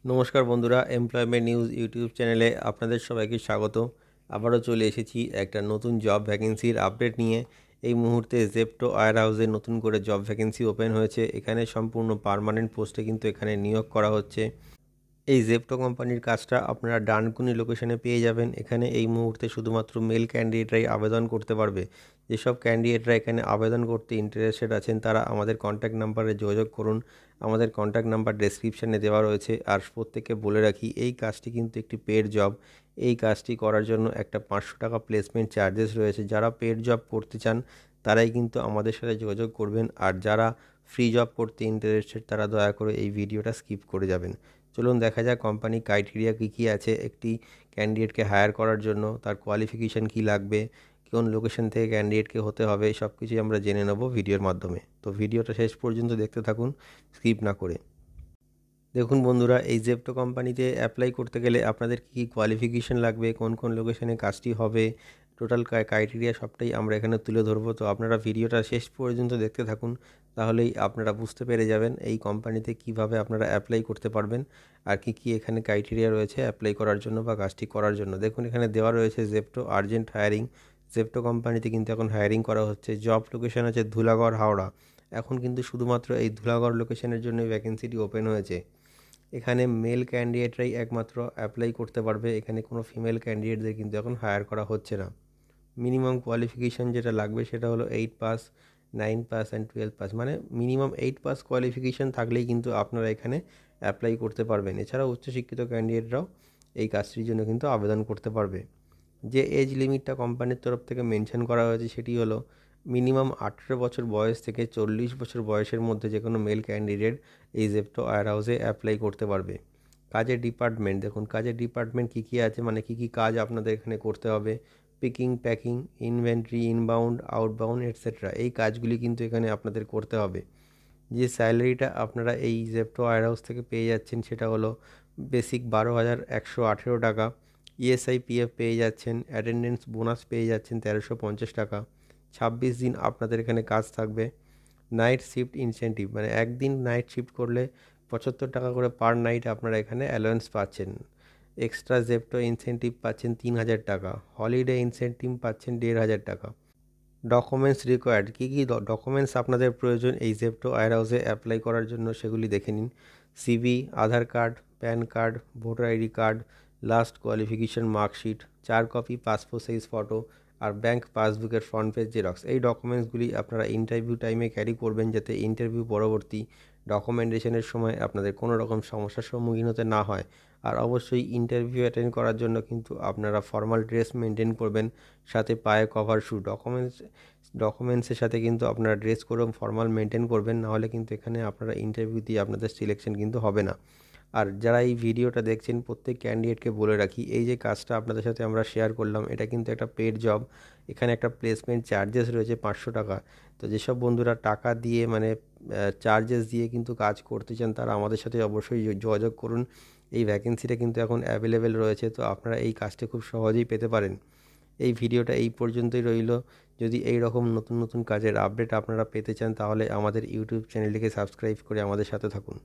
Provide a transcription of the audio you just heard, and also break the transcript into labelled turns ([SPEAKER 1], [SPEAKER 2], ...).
[SPEAKER 1] নমস্কার বন্ধুরা, employment news YouTube চ্যানেলে আপনাদের সবাইকে স্বাগত। আবারও চলে এসেছি একটা নতুন জব ভ্যাকেন্সির আপডেট নিয়ে। এই মুহূর্তে জেপ্টো ওয়্যার হাউসে নতুন করে জব ভ্যাকেন্সি ওপেন হয়েছে। এখানে সম্পূর্ণ পার্মানেন্ট পোস্টে কিন্তু এখানে নিয়োগ করা হচ্ছে। এই জেপ্টো কোম্পানির কাজটা আপনারা ডানকুনি লোকেশনে পেয়ে যাবেন। এখানে এই মুহূর্তে শুধুমাত্র মেল ক্যান্ডিডেটরাই আবেদন করতে পারবে। যেসব ক্যান্ডিডেটরা এখানে আবেদন করতে ইন্টারেস্টেড আছেন তারা আমাদের কন্ট্যাক্ট নাম্বারে যোগাযোগ করুন। আমাদের কন্ট্যাক্ট নাম্বার ডেসক্রিপশানে দেওয়া রয়েছে। আর প্রত্যেককে বলে রাখি, এই কাজটি কিন্তু একটি পেড জব। এই কাজটি করার জন্য একটা 500 টাকা প্লেসমেন্ট চার্জেস রয়েছে। যারা পেড জব করতে চান তারাই কিন্তু আমাদের সাথে যোগাযোগ করবেন। আর যারা ফ্রি জব করতে ইন্টারেস্টেড তারা দয়া করে এই ভিডিওটা স্কিপ করে যাবেন। চলুন দেখা যাক কোম্পানি ক্রাইটেরিয়া কী আছে একটি ক্যান্ডিডেটকে হায়ার করার জন্য। তার কোয়ালিফিকেশান কী লাগবে, কোন লোকেশন থেকে ক্যান্ডিডেটকে হতে হবে, সব কিছুই আমরা জেনে নেব ভিডিওর মাধ্যমে। তো ভিডিওটা শেষ পর্যন্ত দেখতে থাকুন স্কিপ না করে। দেখুন বন্ধুরা, এই জেপ্টো কোম্পানিতে অ্যাপ্লাই করতে গেলে আপনাদের কী কোয়ালিফিকেশান লাগবে, কোন কোন লোকেশনে কাজটি হবে, টোটাল ক্রাইটেরিয়া সবটাই আমরা এখানে তুলে ধরবো। তো আপনারা ভিডিওটা শেষ পর্যন্ত দেখতে থাকুন, তাহলেই আপনারা বুঝতে পেরে যাবেন এই কোম্পানিতে কিভাবে আপনারা অ্যাপ্লাই করতে পারবেন আর কি এখানে ক্রাইটেরিয়া রয়েছে অ্যাপ্লাই করার জন্য বা কাজটি করার জন্য। দেখুন এখানে দেওয়া রয়েছে জেপ্টো আর্জেন্ট হায়ারিং। জেপ্টো কোম্পানিতে কিন্তু এখন হায়ারিং করা হচ্ছে। জব লোকেশন আছে ধুলাগড়, হাওড়া। এখন কিন্তু শুধুমাত্র এই ধুলাগড় লোকেশনের জন্য ভ্যাকেন্সিটি ওপেন হয়েছে। এখানে মেল ক্যান্ডিডেটরাই একমাত্র অ্যাপ্লাই করতে পারবে। এখানে কোনো ফিমেল ক্যান্ডিডেটদের কিন্তু এখন হায়ার করা হচ্ছে না। মিনিমাম কোয়ালিফিকেশান যেটা লাগবে সেটা হলো 8 পাস, 9 পাস অ্যান্ড 12 পাস, মানে মিনিমাম 8 পাস কোয়ালিফিকেশান থাকলেই কিন্তু আপনারা এখানে অ্যাপ্লাই করতে পারবেন। এছাড়াও উচ্চশিক্ষিত ক্যান্ডিডেটরাও এই কাজটির জন্য কিন্তু আবেদন করতে পারবে। যে এজ লিমিটটা কোম্পানির তরফ থেকে মেনশন করা হয়েছে সেটি হলো মিনিমাম 18 বছর বয়স থেকে 40 বছর বয়সের মধ্যে যে কোনো মেল ক্যান্ডিডেট এই জেপ্টো ওয়্যার হাউসে অ্যাপ্লাই করতে পারবে। কাজের ডিপার্টমেন্ট দেখুন, কাজের ডিপার্টমেন্ট কী আছে, মানে কী কাজ আপনাদের এখানে করতে হবে। Picking, packing, inventory, inbound, outbound etcetera, এই কাজগুলি কিন্তু এখানে আপনাদের করতে হবে। যে স্যালারিটা আপনারা এই জেপ্টো ওয়্যার হাউস থেকে পেয়ে যাচ্ছেন সেটা হলো বেসিক 12,118 টাকা। ইএসআই পিএফ পেয়ে যাচ্ছেন, অ্যাটেন্ডেন্স বোনাস পেয়ে যাচ্ছেন 1350 টাকা। 26 দিন আপনাদের এখানে কাজ থাকবে। নাইট শিফট ইনসেন্টিভ, মানে একদিন নাইট শিফট করলে 75 টাকা করে পার নাইট আপনারা এখানে অ্যালাউন্স পাচ্ছেন। এক্সট্রা জেপ্টো ইনসেন্টিভ পাচ্ছেন 3000 টাকা। হলিডে ইনসেন্টিভ পাচ্ছেন 1500 টাকা। ডকুমেন্টস রিকোয়ার্ড, কী ডকুমেন্টস আপনাদের প্রয়োজন এই জেপ্টো ওয়্যার হাউসে অ্যাপ্লাই করার জন্য সেগুলি দেখে নিন। CV, Aadhaar card, PAN card, voter ID card, last qualification marksheet, 4 copy passport size photo আর ব্যাংক পাসবুকের ফ্রন্ট পেজ জেরক্স। এই ডকুমেন্টসগুলি আপনারা ইন্টারভিউ টাইমে ক্যারি করবেন যাতে ইন্টারভিউ পরবর্তী ডকুমেন্টেশনের সময় আপনাদের কোনো রকম সমস্যার সম্মুখীন হতে না হয়। আর অবশ্যই ইন্টারভিউ অ্যাটেন্ড করার জন্য কিন্তু আপনারা ফর্মাল ড্রেস মেনটেন করবেন, সাথে পায়ে কভার শু। ডকুমেন্টসের সাথে কিন্তু আপনারা ড্রেস কোডও ফর্মাল মেনটেন করবেন, নাহলে কিন্তু এখানে আপনারা ইন্টারভিউ দিয়ে আপনাদের সিলেকশন কিন্তু হবে না। আর যারা এই ভিডিওটা দেখছেন প্রত্যেক ক্যান্ডিডেটকে বলে রাখি, এই যে কাজটা আপনাদের সাথে আমরা শেয়ার করলাম এটা কিন্তু একটা পেড জব। এখানে একটা প্লেসমেন্ট চার্জেস রয়েছে 500 টাকা। তো যেসব বন্ধুরা টাকা দিয়ে মানে চার্জেস দিয়ে কিন্তু কাজ করতে চান তারা আমাদের সাথে অবশ্যই যোগাযোগ করুন। এই ভ্যাকেন্সিটা কিন্তু এখন অ্যাভেলেবেল রয়েছে, তো আপনারা এই কাজটা খুব সহজেই পেতে পারেন। এই ভিডিওটা এই পর্যন্তই রইল। যদি এই রকম নতুন নতুন কাজের আপডেট আপনারা পেতে চান তাহলে আমাদের ইউটিউব চ্যানেলটিকে সাবস্ক্রাইব করে আমাদের সাথে থাকুন।